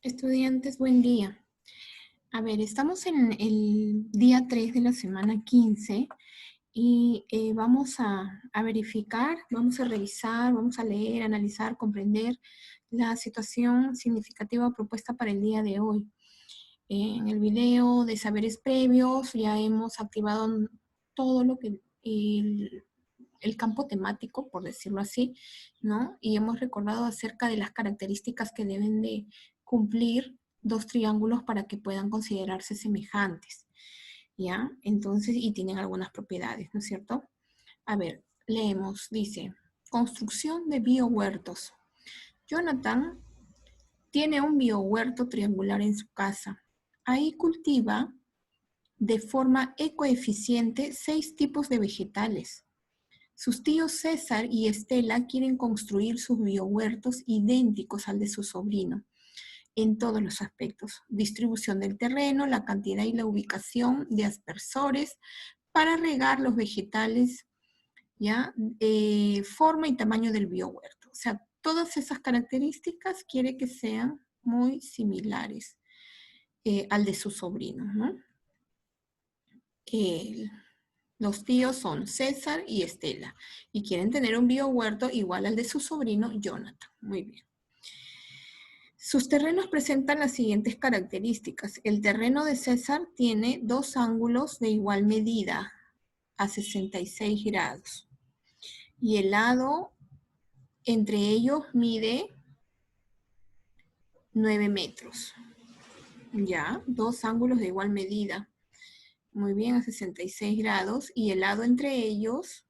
Estudiantes, buen día. A ver, estamos en el día 3 de la semana 15 y vamos a verificar, vamos a revisar, vamos a leer, analizar, comprender la situación significativa propuesta para el día de hoy. En el video de saberes previos ya hemos activado todo lo que el campo temático, por decirlo así, ¿no? Y hemos recordado acerca de las características que deben de cumplir dos triángulos para que puedan considerarse semejantes, ¿ya? Entonces, y tienen algunas propiedades, ¿no es cierto? A ver, leemos, dice, construcción de biohuertos. Jonathan tiene un biohuerto triangular en su casa. Ahí cultiva de forma ecoeficiente 6 tipos de vegetales. Sus tíos César y Estela quieren construir sus biohuertos idénticos al de su sobrino, en todos los aspectos. Distribución del terreno, la cantidad y la ubicación de aspersores para regar los vegetales, ¿ya? Forma y tamaño del biohuerto. O sea, todas esas características quiere que sean muy similares al de su sobrino, ¿no? Los tíos son César y Estela y quieren tener un biohuerto igual al de su sobrino Jonathan. Muy bien. Sus terrenos presentan las siguientes características. El terreno de César tiene dos ángulos de igual medida a 66 grados y el lado entre ellos mide 9 metros. Ya, dos ángulos de igual medida. Muy bien, a 66 grados y el lado entre ellos,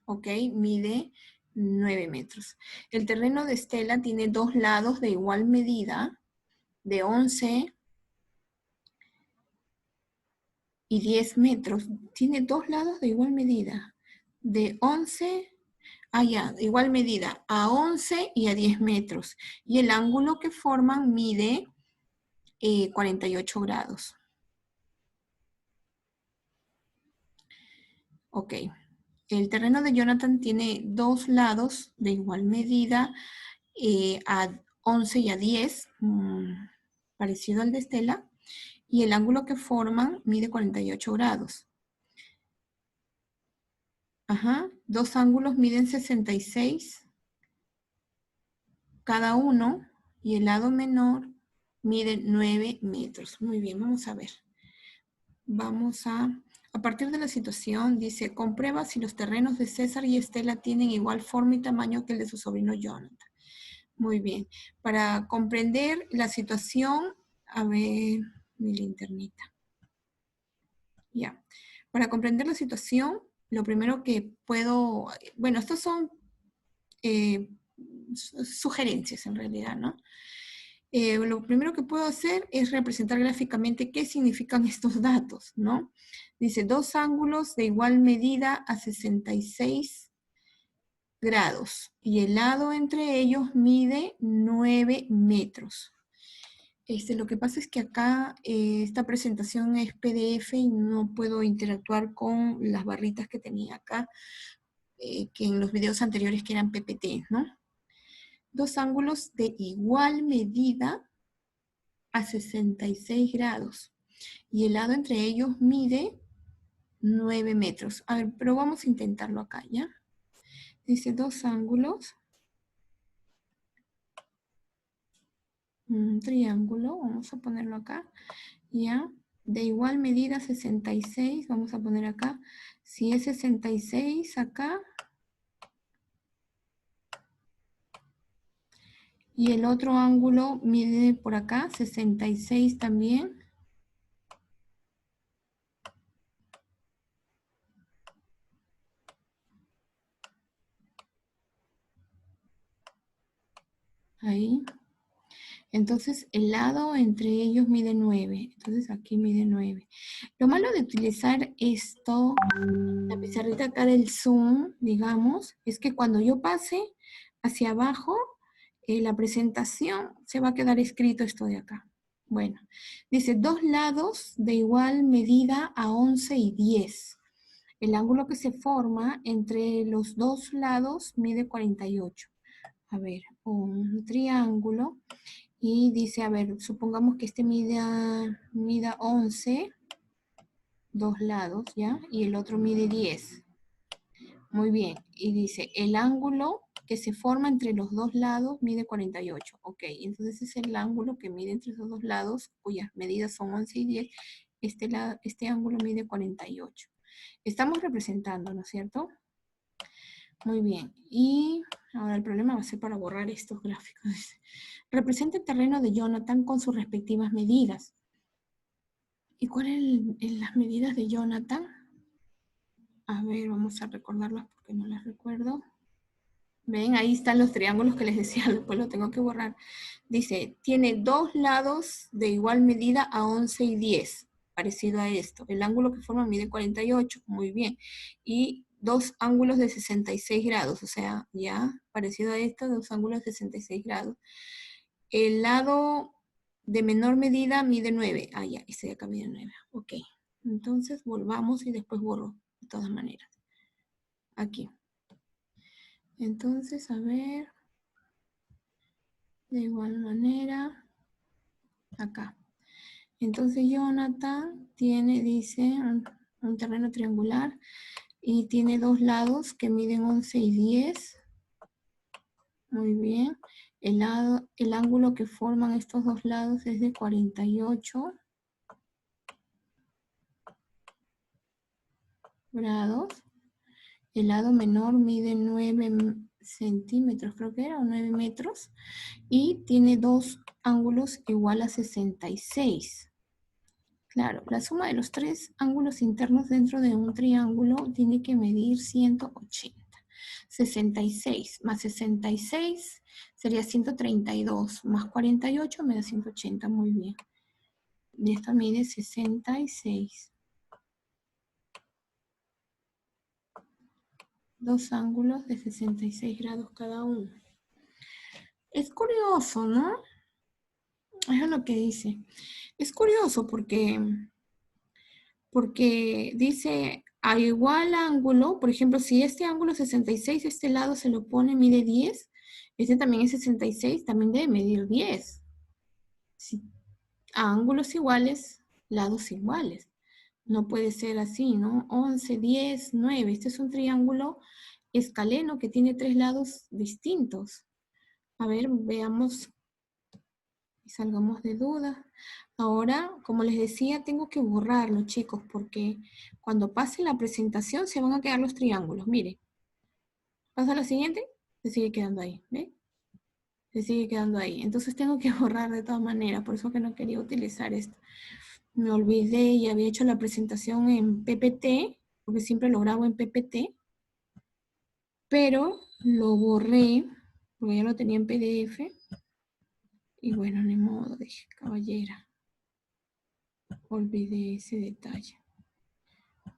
ok, mide 9 metros. El terreno de Estela tiene dos lados de igual medida, de 11 y 10 metros. Tiene dos lados de igual medida, de 11, de igual medida, a 11 y a 10 metros. Y el ángulo que forman mide 48 grados. Ok. El terreno de Jonathan tiene dos lados de igual medida, a 11 y a 10, parecido al de Estela, y el ángulo que forman mide 48 grados. Ajá, dos ángulos miden 66 cada uno, y el lado menor mide 9 metros. Muy bien, vamos a ver. Vamos a partir de la situación, dice, comprueba si los terrenos de César y Estela tienen igual forma y tamaño que el de su sobrino Jonathan. Muy bien. Para comprender la situación, a ver, mi linternita. Ya. Para comprender la situación, lo primero que puedo, bueno, estas son sugerencias en realidad, ¿no? Lo primero que puedo hacer es representar gráficamente qué significan estos datos, ¿no? Dice, dos ángulos de igual medida a 66 grados y el lado entre ellos mide 9 metros. Lo que pasa es que acá esta presentación es PDF y no puedo interactuar con las barritas que tenía acá, que en los videos anteriores que eran PPT, ¿no? Dos ángulos de igual medida a 66 grados y el lado entre ellos mide 9 metros. A ver, pero vamos a intentarlo acá, ¿ya? Dice dos ángulos, un triángulo, vamos a ponerlo acá, ¿ya? De igual medida 66, vamos a poner acá. Si es 66 acá, y el otro ángulo mide por acá, 66 también. Ahí. Entonces, el lado entre ellos mide 9. Entonces, aquí mide 9. Lo malo de utilizar esto, la pizarrita acá del Zoom, digamos, es que cuando yo pase hacia abajo, la presentación se va a quedar escrito esto de acá. Bueno, dice dos lados de igual medida a 11 y 10. El ángulo que se forma entre los dos lados mide 48. A ver, un triángulo. Y dice, a ver, supongamos que este mida 11, dos lados, ¿ya? Y el otro mide 10. Muy bien. Y dice, el ángulo que se forma entre los dos lados mide 48. Ok, entonces es el ángulo que mide entre esos dos lados, cuyas medidas son 11 y 10. Este ángulo mide 48. Estamos representando, ¿no es cierto? Muy bien. Y ahora el problema va a ser para borrar estos gráficos. Representa el terreno de Jonathan con sus respectivas medidas. ¿Y cuáles son las medidas de Jonathan? A ver, vamos a recordarlas porque no las recuerdo. Ven, ahí están los triángulos que les decía, después lo tengo que borrar. Dice, tiene dos lados de igual medida a 11 y 10, parecido a esto. El ángulo que forma mide 48, muy bien. Y dos ángulos de 66 grados, o sea, ya, parecido a esto, dos ángulos de 66 grados. El lado de menor medida mide 9. Ah, ya, este de acá mide 9. Ok. Entonces volvamos y después borro, de todas maneras. Aquí. Entonces, a ver. De igual manera, acá. Entonces Jonathan tiene, dice, un terreno triangular y tiene dos lados que miden 11 y 10. Muy bien. El ángulo que forman estos dos lados es de 48 grados. El lado menor mide 9 centímetros, creo que era, o 9 metros. Y tiene dos ángulos igual a 66. Claro, la suma de los tres ángulos internos dentro de un triángulo tiene que medir 180. 66 más 66 sería 132, más 48 me da 180, muy bien. Y esta mide 66. Dos ángulos de 66 grados cada uno. Es curioso, ¿no? Eso es lo que dice. Es curioso porque dice a igual ángulo, por ejemplo, si este ángulo es 66, este lado se lo pone, mide 10, este también es 66, también debe medir 10. Si, a ángulos iguales, lados iguales. No puede ser así, ¿no? 11, 10, 9. Este es un triángulo escaleno que tiene tres lados distintos. A ver, veamos y salgamos de dudas. Ahora, como les decía, tengo que borrarlo, chicos, porque cuando pase la presentación se van a quedar los triángulos. Mire, pasa la siguiente, se sigue quedando ahí, ¿ve? Se sigue quedando ahí. Entonces tengo que borrar de todas maneras, por eso que no quería utilizar esto. Me olvidé y había hecho la presentación en PPT, porque siempre lo grabo en PPT, pero lo borré, porque ya lo tenía en PDF. Y bueno, ni modo, dije, caballera. Olvidé ese detalle.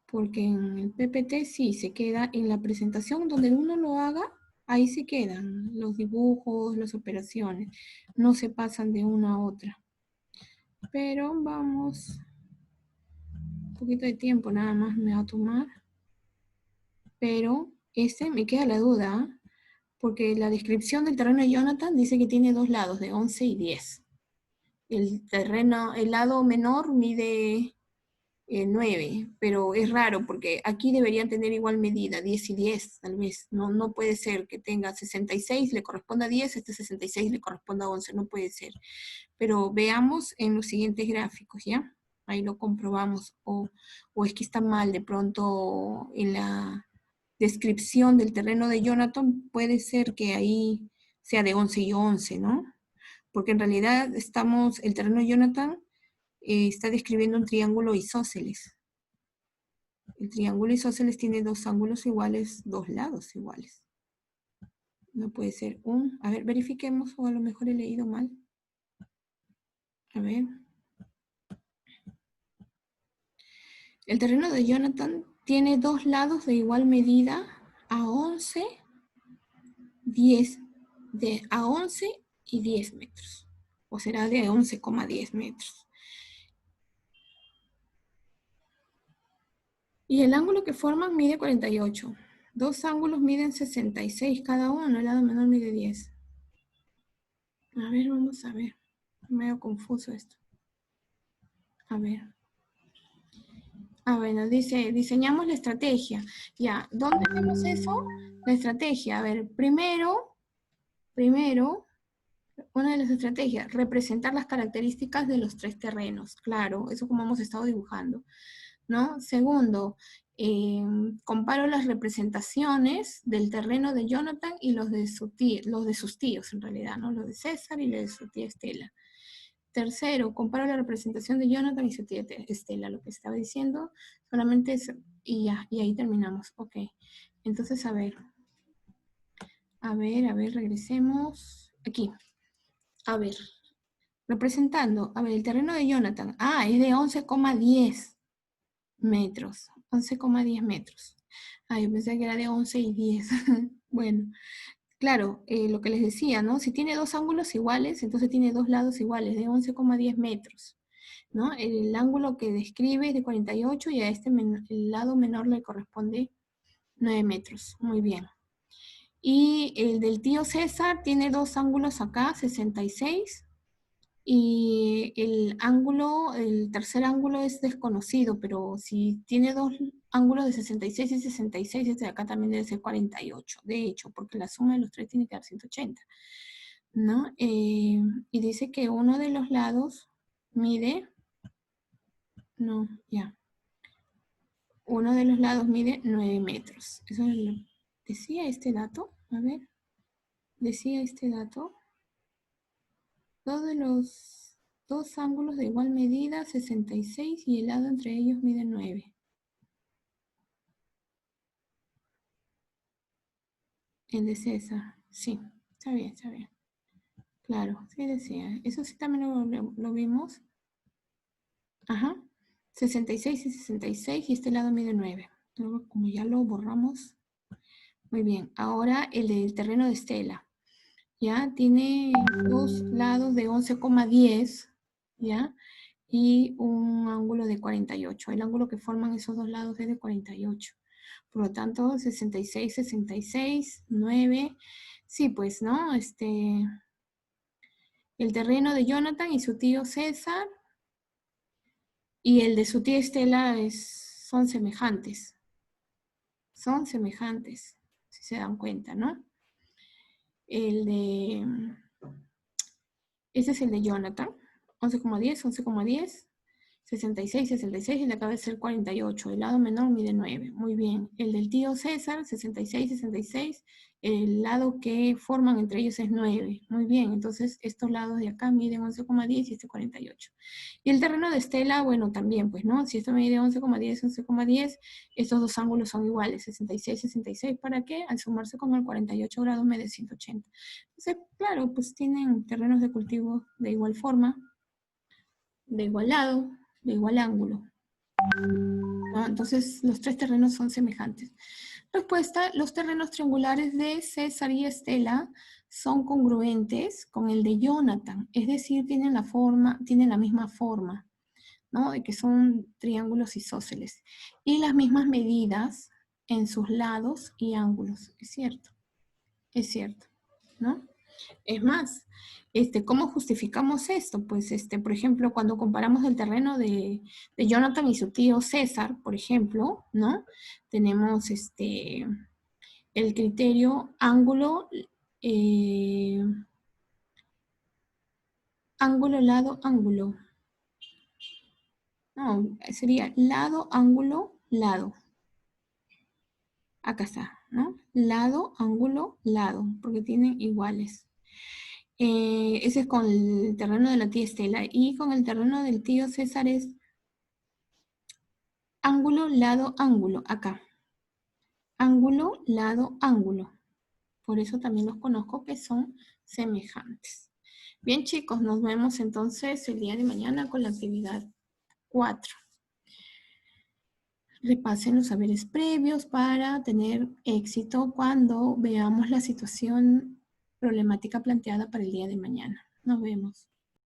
Porque en el PPT sí se queda en la presentación donde uno lo haga, ahí se quedan los dibujos, las operaciones, no se pasan de una a otra. Pero vamos, un poquito de tiempo nada más me va a tomar. Pero me queda la duda, porque la descripción del terreno de Jonathan dice que tiene dos lados, de 11 y 10. El lado menor mide 9, pero es raro porque aquí deberían tener igual medida, 10 y 10 tal vez. No puede ser que tenga 66, le corresponda a 10, este 66 le corresponda a 11, no puede ser. Pero veamos en los siguientes gráficos, ¿ya? Ahí lo comprobamos. O es que está mal de pronto en la descripción del terreno de Jonathan, puede ser que ahí sea de 11 y 11, ¿no? Porque en realidad el terreno de Jonathan está describiendo un triángulo isósceles. El triángulo isósceles tiene dos ángulos iguales, dos lados iguales. No puede ser a ver, verifiquemos, o a lo mejor he leído mal. A ver. El terreno de Jonathan tiene dos lados de igual medida a 11, 10, a 11 y 10 metros. O será de 11,10 metros. Y el ángulo que forman mide 48. Dos ángulos miden 66 cada uno, el lado menor mide 10. A ver, vamos a ver. Medio confuso esto. A ver. Ah, bueno, dice, diseñamos la estrategia. Ya, ¿dónde vemos eso? La estrategia. A ver, primero, una de las estrategias, representar las características de los tres terrenos. Claro, eso como hemos estado dibujando, ¿no? Segundo, comparo las representaciones del terreno de Jonathan y los de sus tíos, en realidad, ¿no? Los de César y los de su tía Estela. Tercero, comparo la representación de Jonathan y su tía Estela, lo que estaba diciendo, solamente es, y ya, y ahí terminamos. Ok, entonces, regresemos. Aquí, a ver, representando, a ver, el terreno de Jonathan, es de 11,10 metros, 11,10 metros. Yo pensé que era de 11 y 10. Bueno, claro, lo que les decía, ¿no? Si tiene dos ángulos iguales, entonces tiene dos lados iguales, de 11,10 metros, ¿no? El ángulo que describe es de 48 y a el lado menor le corresponde 9 metros. Muy bien. Y el del tío César tiene dos ángulos acá, 66, y el tercer ángulo es desconocido, pero si tiene dos ángulos de 66 y 66, este de acá también debe ser 48, de hecho, porque la suma de los tres tiene que dar 180, ¿no? Y dice que uno de los lados mide, no, ya, uno de los lados mide 9 metros. Eso es decía este dato, a ver, decía este dato. Todos los dos ángulos de igual medida, 66, y el lado entre ellos mide 9. El de César, sí, está bien, está bien. Claro, sí decía. Eso sí también lo vimos. Ajá. 66 y 66 y este lado mide 9. Luego, como ya lo borramos. Muy bien. Ahora el del terreno de Estela. ¿Ya? Tiene dos lados de 11,10, ¿ya? Y un ángulo de 48. El ángulo que forman esos dos lados es de 48. Por lo tanto, 66, 66, 9. Sí, pues, ¿no? El terreno de Jonathan y su tío César y el de su tía Estela son semejantes. Son semejantes, si se dan cuenta, ¿no? Ese es el de Jonathan, 11,10, 11,10. 66, 66, y le acaba de ser 48. El lado menor mide 9. Muy bien. El del tío César, 66, 66. El lado que forman entre ellos es 9. Muy bien. Entonces, estos lados de acá miden 11,10 y este 48. Y el terreno de Estela, bueno, también, pues, ¿no? Si esto mide 11,10, 11,10, estos dos ángulos son iguales, 66, 66. ¿Para qué? Al sumarse con el 48 grados mide 180. Entonces, claro, pues tienen terrenos de cultivo de igual forma, de igual lado, de igual ángulo, ¿no? Entonces, los tres terrenos son semejantes. Respuesta, los terrenos triangulares de César y Estela son congruentes con el de Jonathan, es decir, tienen la misma forma, ¿no? De que son triángulos isósceles y las mismas medidas en sus lados y ángulos. Es cierto, ¿no? Es más, ¿cómo justificamos esto? Pues, por ejemplo, cuando comparamos el terreno de Jonathan y su tío César, por ejemplo, ¿no? Tenemos el criterio eh, ángulo, lado, ángulo. No, sería lado, ángulo, lado. Acá está, ¿no? Lado, ángulo, lado, porque tienen iguales. Ese es con el terreno de la tía Estela. Y con el terreno del tío César es ángulo, lado, ángulo. Acá. Ángulo, lado, ángulo. Por eso también los conozco que son semejantes. Bien, chicos, nos vemos entonces el día de mañana con la actividad 4. Repasen los saberes previos para tener éxito cuando veamos la situación problemática planteada para el día de mañana. Nos vemos.